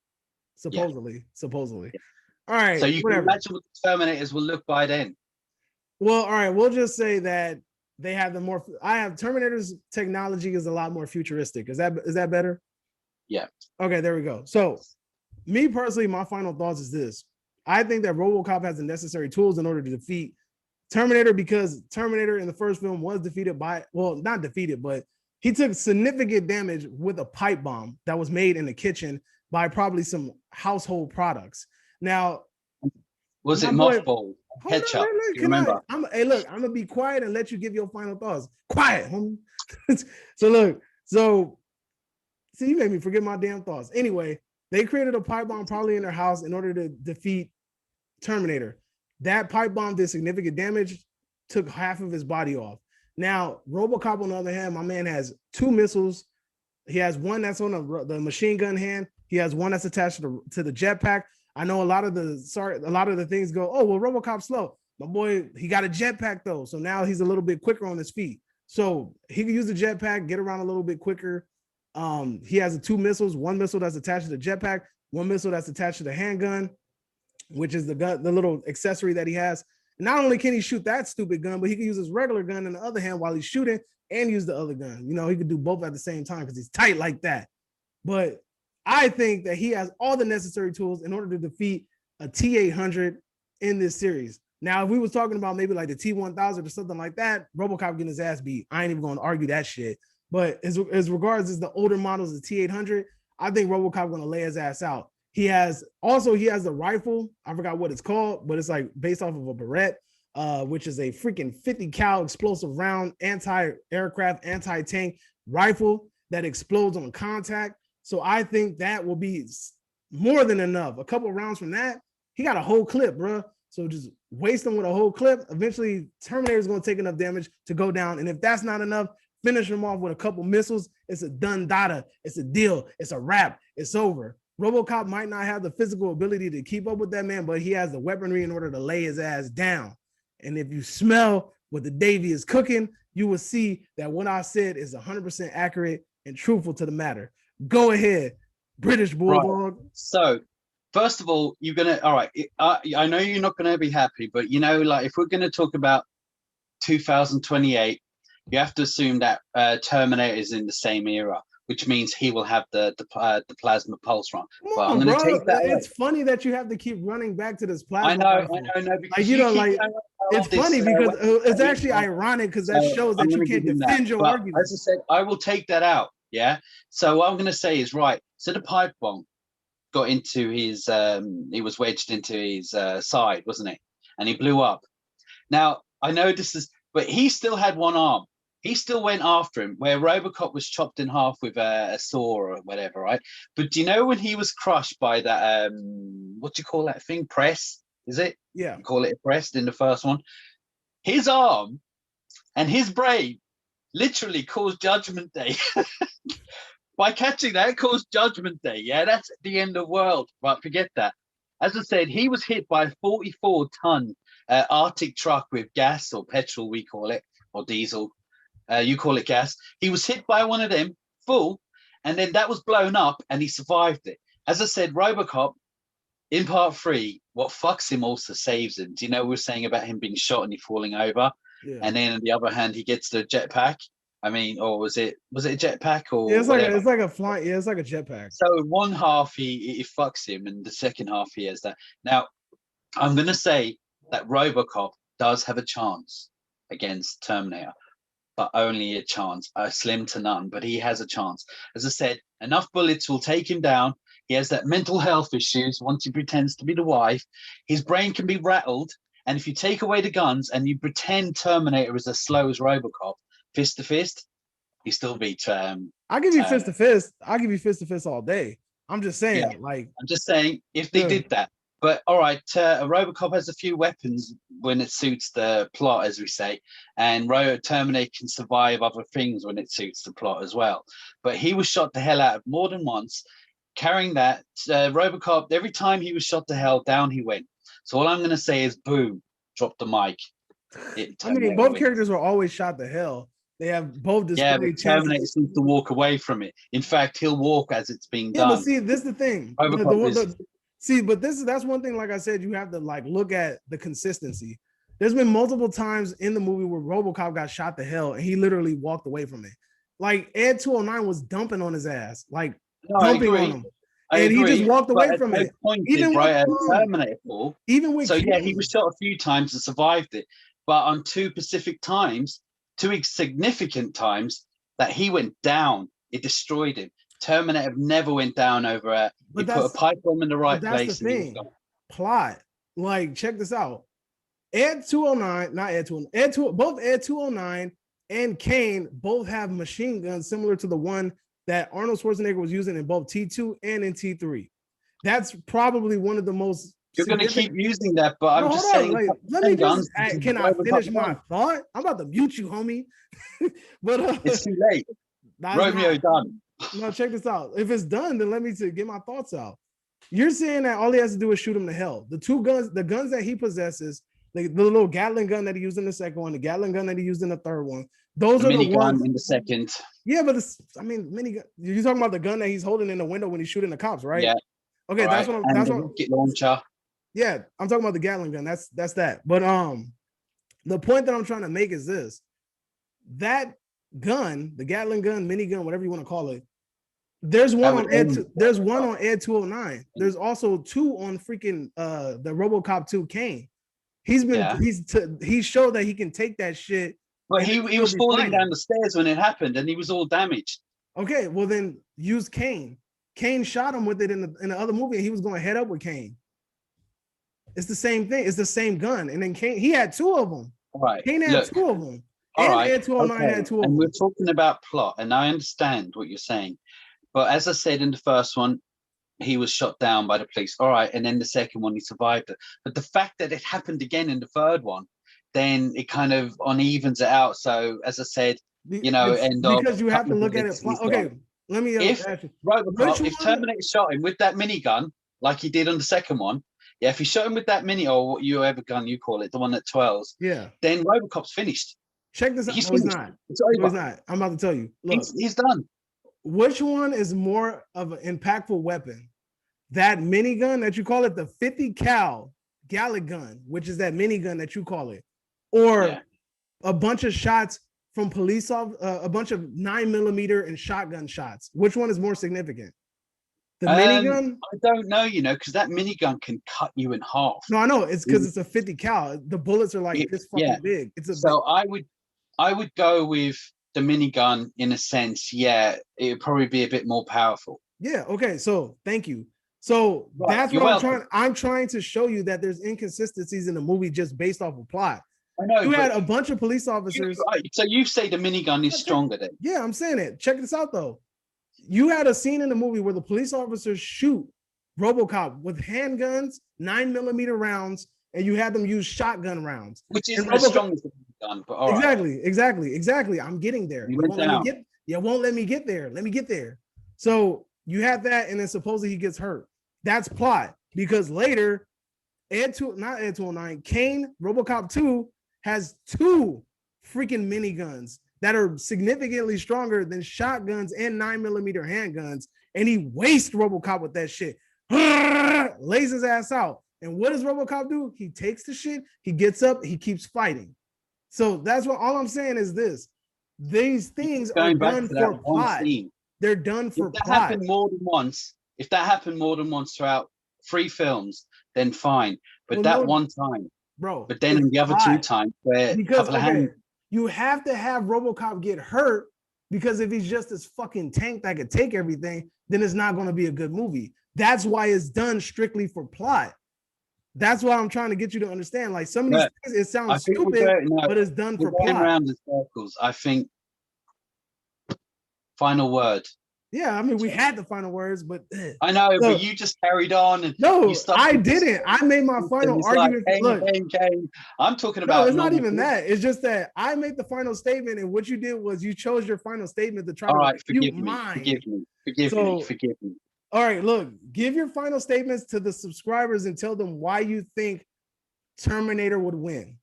Speaker 1: supposedly. Yeah. Supposedly. All right.
Speaker 2: So you can imagine what the Terminators will look by then.
Speaker 1: Well, all right. We'll just say that they have Terminator's technology is a lot more futuristic. Is that better?
Speaker 2: Yeah.
Speaker 1: Okay, there we go. So me personally, my final thoughts is this. I think that RoboCop has the necessary tools in order to defeat Terminator because Terminator in the first film was defeated not defeated, but he took significant damage with a pipe bomb that was made in the kitchen by probably some household products. Now,
Speaker 2: was it mothball? Ketchup? Remember?
Speaker 1: Hey, look, I'm gonna be quiet and let you give your final thoughts. Quiet, homie. So see, you made me forget my damn thoughts. Anyway, they created a pipe bomb probably in their house in order to defeat Terminator. That pipe bomb did significant damage, took half of his body off. Now, RoboCop, on the other hand, my man has 2 missiles. He has one that's on the machine gun hand. He has one that's attached to the jetpack. I know a lot of the things go, oh, well, RoboCop's slow. My boy, he got a jetpack though. So now he's a little bit quicker on his feet. So he can use the jetpack, get around a little bit quicker. He has 2 missiles, 1 missile that's attached to the jetpack, 1 missile that's attached to the handgun, which is the little accessory that he has. Not only can he shoot that stupid gun, but he can use his regular gun in the other hand while he's shooting and use the other gun. You know, he could do both at the same time because he's tight like that. But I think that he has all the necessary tools in order to defeat a T-800 in this series. Now, if we was talking about maybe like the T-1000 or something like that, RoboCop getting his ass beat. I ain't even going to argue that shit. But as regards as the older models, the T-800, I think RoboCop going to lay his ass out. He has the rifle. I forgot what it's called, but it's like based off of a Beretta, which is a freaking 50 cal explosive round, anti-aircraft, anti-tank rifle that explodes on contact. So I think that will be more than enough. A couple rounds from that, he got a whole clip, bro. So just waste him with a whole clip. Eventually, Terminator is going to take enough damage to go down. And if that's not enough, finish him off with a couple missiles. It's a done data. It's a deal. It's a wrap. It's over. RoboCop might not have the physical ability to keep up with that man, but he has the weaponry in order to lay his ass down. And if you smell what the Davy is cooking, you will see that what I said is 100% accurate and truthful to the matter. Go ahead, British Bulldog.
Speaker 2: Right. So, first of all, you're gonna. All right, I know you're not gonna be happy, but you know, like if we're gonna talk about 2028, you have to assume that Terminator is in the same era, which means he will have the plasma pulse run. But I'm gonna take that.
Speaker 1: It's funny that you have to keep running back to this plasma.
Speaker 2: I know.
Speaker 1: Like it's funny because it's actually ironic because that shows that you can't defend your argument.
Speaker 2: As I said, I will take that out. Yeah. So what I'm going to say is right. So the pipe bomb got into his. He was wedged into his side, wasn't it? And he blew up. Now I know this is, but he still had one arm. He still went after him, where Robocop was chopped in half with a saw or whatever, right? But do you know when he was crushed by that? What do you call that thing? Press? Is it?
Speaker 1: Yeah.
Speaker 2: You call it a press in the first one. His arm and his brain literally caused Judgment Day. By catching that, it caused Judgment Day. Yeah, that's the end of the world. Right, forget that. As I said, he was hit by a 44-ton Arctic truck with gas or petrol, we call it, or diesel. You call it gas. He was hit by one of them full, and then that was blown up, and he survived it. As I said, Robocop, in part 3, what fucks him also saves him. Do you know we were saying about him being shot and he falling over? Yeah. And then on the other hand, he gets the jetpack. I mean, or was it a jetpack or
Speaker 1: it's like a flying, it's like a jetpack.
Speaker 2: So in one half he fucks him, and the second half he has that. Now, I'm gonna say that Robocop does have a chance against Terminator, but only a chance, slim to none. But he has a chance. As I said, enough bullets will take him down. He has that mental health issues once he pretends to be the wife. His brain can be rattled. And if you take away the guns and you pretend Terminator is as slow as Robocop, fist to fist, he still beats.
Speaker 1: I'll give you fist to fist. I'll give you fist to fist all day. I'm just saying,
Speaker 2: I'm just saying, if they did that. But all right, Robocop has a few weapons when it suits the plot, as we say, and Terminator can survive other things when it suits the plot as well. But he was shot the hell out of more than once. Carrying that, Robocop, every time he was shot to hell, down he went. So all I'm going to say is, boom, drop the mic.
Speaker 1: I mean, both characters were always shot to hell. They have both displayed
Speaker 2: but Terminator seems to walk away from it. In fact, he'll walk as it's being done.
Speaker 1: Yeah, but see, this is the thing. That's one thing, like I said, you have to look at the consistency. There's been multiple times in the movie where Robocop got shot to hell and he literally walked away from it. Like Ed 209 was dumping on his ass, dumping on him. And he just walked away from it.
Speaker 2: Even with he was shot a few times and survived it. But on two significant times that he went down, it destroyed him. Terminator never went down over it. He put a pipe bomb in the right place.
Speaker 1: That's the thing. Plot. Check this out. Ed 209, not Ed 209, both Ed 209 and Kane both have machine guns similar to the one that Arnold Schwarzenegger was using in both T2 and in T3. That's probably one of the most.
Speaker 2: You're going to keep using that, but I'm just saying.
Speaker 1: Let me just. Can I finish my thought? I'm about to mute you, homie. But
Speaker 2: it's too late. Romeo done.
Speaker 1: No, check this out. If it's done, then let me get my thoughts out. You're saying that all he has to do is shoot him to hell. The guns that he possesses, the little Gatling gun that he used in the second one, the Gatling gun that he used in the third one. Those are the ones
Speaker 2: in the second.
Speaker 1: Yeah, but minigun. You're talking about the gun that he's holding in the window when he's shooting the cops, right?
Speaker 2: Yeah.
Speaker 1: Okay, that's what
Speaker 2: rocket launcher.
Speaker 1: Yeah, I'm talking about the Gatling gun. That's that. But the point that I'm trying to make is this: that gun, the Gatling gun, minigun, whatever you want to call it. There's one on Ed. There's one on Ed 209. There's also two on freaking the RoboCop 2 Kane.
Speaker 2: Yeah.
Speaker 1: He showed that he can take that shit.
Speaker 2: But
Speaker 1: and
Speaker 2: he
Speaker 1: still
Speaker 2: was
Speaker 1: be
Speaker 2: falling
Speaker 1: fighting.
Speaker 2: down the stairs when it happened, and he was all damaged.
Speaker 1: Okay, well then use Kane. Kane shot him with it in the other movie, and he was going to head up with Kane. It's the same thing. It's the same gun. And then Kane, he had two of them.
Speaker 2: All right.
Speaker 1: Kane had two of them.
Speaker 2: All
Speaker 1: And
Speaker 2: right.
Speaker 1: Ed 209 had two of them.
Speaker 2: And we're talking about plot, and I understand what you're saying. But as I said in the first one, he was shot down by the police. All right. And then the second one, he survived it. But the fact that it happened again in the third one, then it kind of unevens it out. So as I said,
Speaker 1: because you have to look at it. Okay, let me
Speaker 2: if Robocop, if Terminator shot him with that minigun, like he did on the second one, if he shot him with that mini or whatever gun you call it, the one that twirls, then Robocop's finished.
Speaker 1: Check this out.
Speaker 2: He's
Speaker 1: He's not.
Speaker 2: It's over.
Speaker 1: No, he's not. I'm about to tell you. Look,
Speaker 2: he's done.
Speaker 1: Which one is more of an impactful weapon? That minigun that you call it, the 50 cal Gallic gun, which is that minigun that you call it, or a bunch of shots from police off, a bunch of 9mm and shotgun shots. Which one is more significant? The minigun?
Speaker 2: I don't know, because that minigun can cut you in half.
Speaker 1: No, I know. It's because it's a 50 cal. The bullets are like this fucking big.
Speaker 2: I would go with the minigun in a sense. Yeah, it would probably be a bit more powerful.
Speaker 1: Yeah. Okay. So thank you. So that's what I'm trying to show you, that there's inconsistencies in the movie just based off of plot.
Speaker 2: I know.
Speaker 1: You had a bunch of police officers.
Speaker 2: So you say the minigun is stronger then?
Speaker 1: Yeah, I'm saying it. Check this out though. You had a scene in the movie where the police officers shoot Robocop with handguns, 9mm rounds, and you had them use shotgun rounds.
Speaker 2: Which isn't as strong as the gun, but all right.
Speaker 1: Exactly. I'm getting there. You won't let me get there. Let me get there. So you have that, and then supposedly he gets hurt. That's plot, because later, Kane, Robocop 2 has two freaking miniguns that are significantly stronger than shotguns and 9mm handguns, and he wastes Robocop with that shit. Lays his ass out. And what does Robocop do? He takes the shit, he gets up, he keeps fighting. So that's what all I'm saying is this. These things are done for plot. They're done for plot.
Speaker 2: If that happened more than once throughout 3 films, then fine. But one time,
Speaker 1: bro.
Speaker 2: But then in the other 2 times, where
Speaker 1: you have to have Robocop get hurt, because if he's just this fucking tank that could take everything, then it's not going to be a good movie. That's why it's done strictly for plot. That's why I'm trying to get you to understand. Like some of these things, it sounds stupid, but it's done for plot.
Speaker 2: Around in circles. I think. Final word.
Speaker 1: Yeah, I mean, we had the final words, but
Speaker 2: I know, but you just carried on. And
Speaker 1: no, I didn't. I made my final argument.
Speaker 2: Kane. I'm talking about.
Speaker 1: No, it's not even that. It's just that I made the final statement, and what you did was you chose your final statement to try to refute mine.
Speaker 2: Forgive me.
Speaker 1: All right, look, give your final statements to the subscribers and tell them why you think Terminator would win.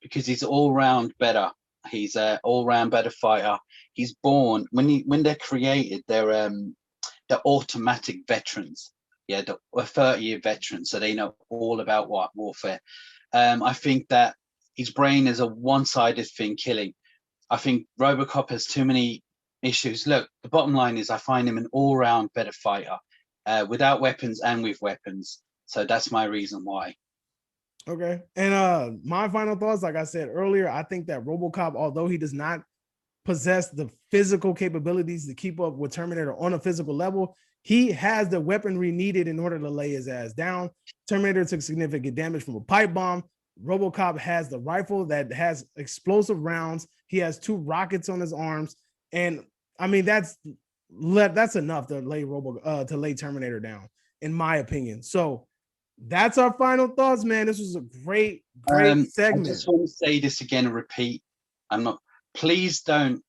Speaker 2: Because he's all round better. He's an all-round better fighter. He's born when they're created, they're automatic veterans. Yeah, they're 30-year veterans, so they know all about warfare. I think that his brain is a one-sided thing, killing. I think Robocop has too many issues. Look, the bottom line is I find him an all-round better fighter, without weapons and with weapons. So that's my reason why.
Speaker 1: Okay. And my final thoughts, like I said earlier, I think that Robocop, although he does not possess the physical capabilities to keep up with Terminator on a physical level, he has the weaponry needed in order to lay his ass down. Terminator took significant damage from a pipe bomb. Robocop has the rifle that has explosive rounds. He has 2 rockets on his arms. And I mean, that's enough to lay Terminator down, in my opinion. So that's our final thoughts, man. This was a great segment.
Speaker 2: I just want to say this again and repeat. Please don't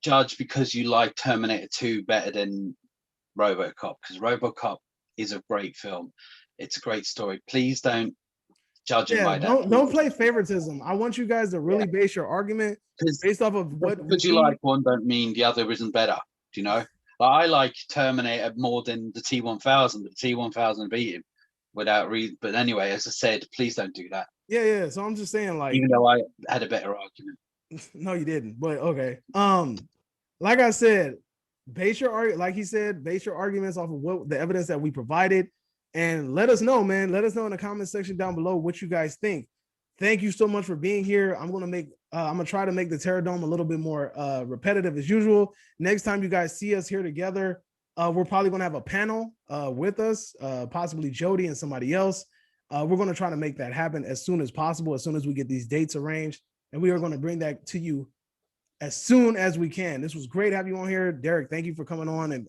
Speaker 2: judge because you like Terminator 2 better than Robocop, because Robocop is a great film. It's a great story. Please don't judge it by that.
Speaker 1: Don't play favoritism. I want you guys to really base your argument based off of what.
Speaker 2: Because you like one don't mean the other isn't better. Do you know? I like Terminator more than the T-1000, but the T-1000 beat him. But anyway, as I said, please don't do that.
Speaker 1: Yeah. So I'm just saying, like,
Speaker 2: even though I had a better argument.
Speaker 1: No, you didn't. But okay. Like I said, base your arguments off of what the evidence that we provided. And let us know, man. Let us know in the comment section down below what you guys think. Thank you so much for being here. I'm gonna try to make the Terror Dome a little bit more repetitive as usual. Next time you guys see us here together, we're probably gonna have a panel with us, possibly Jody and somebody else. We're gonna try to make that happen as soon as possible, as soon as we get these dates arranged, and we are gonna bring that to you as soon as we can. This was great having you on here, Derek. Thank you for coming on.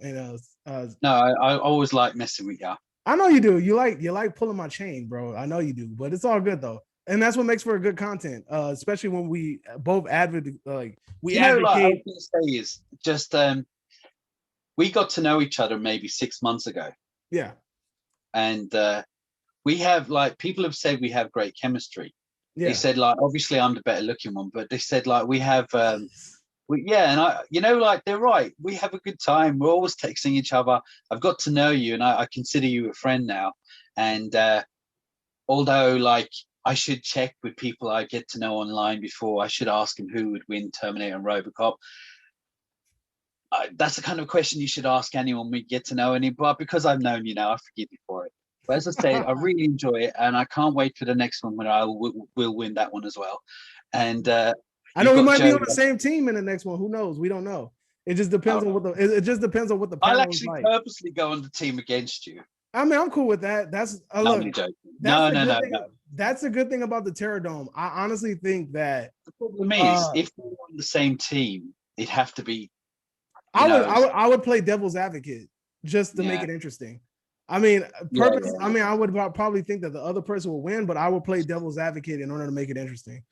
Speaker 2: No, I always like messing with you.
Speaker 1: I know you do. You like pulling my chain, bro. I know you do, but it's all good though. And that's what makes for a good content, especially when we both advocate.
Speaker 2: Like I was gonna say is just we got to know each other maybe 6 months ago.
Speaker 1: Yeah,
Speaker 2: and we have people have said we have great chemistry.
Speaker 1: Yeah.
Speaker 2: They said obviously I'm the better looking one, but they said we have and they're right. We have a good time. We're always texting each other. I've got to know you, and I consider you a friend now. And although I should check with people I get to know online before I should ask them who would win Terminator and Robocop. That's the kind of question you should ask anyone we get to know any. But because I've known you now, I forgive you for it. But as I say, I really enjoy it, and I can't wait for the next one when I will win that one as well. And
Speaker 1: I know we might be on the same team in the next one. Who knows? We don't know. It just depends on what the panel
Speaker 2: I'll actually purposely go on the team against you.
Speaker 1: I mean, I'm cool with that. That's
Speaker 2: no.
Speaker 1: That's a good thing about the Terror Dome. I honestly think that
Speaker 2: the problem is if we're on the same team, it'd have to be.
Speaker 1: I would play devil's advocate just to make it interesting. I mean, I mean, I would probably think that the other person will win, but I would play devil's advocate in order to make it interesting.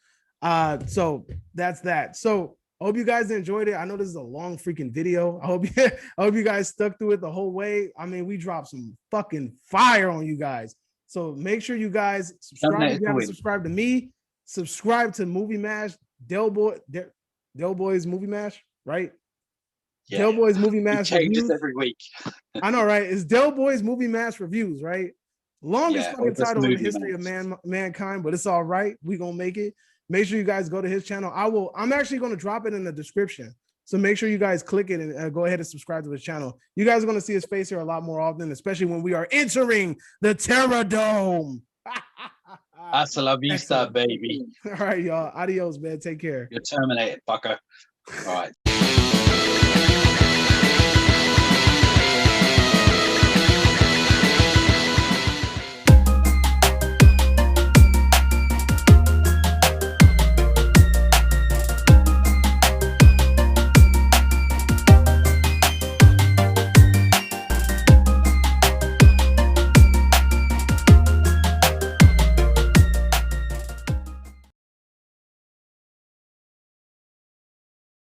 Speaker 1: So that's that. So I hope you guys enjoyed it. I know this is a long freaking video. I hope you guys stuck through it the whole way. I mean, we dropped some fucking fire on you guys. So make sure you guys subscribe. If you haven't subscribed to me, subscribe to Movie Mash, Del Boy's Movie Mash, right? Yeah. Del Boy's Movie Mash
Speaker 2: changes every week.
Speaker 1: I know, right? It's Del Boy's Movie Mash Reviews, right? Longest fucking title in the history of mankind, but it's all right. We're gonna make it. Make sure you guys go to his channel. I'm actually gonna drop it in the description. So make sure you guys click it and go ahead and subscribe to his channel. You guys are gonna see his face here a lot more often, especially when we are entering the Terror Dome.
Speaker 2: Hasta la vista, baby.
Speaker 1: All right, y'all. Adios, man. Take care.
Speaker 2: You're terminated, fucker. All right.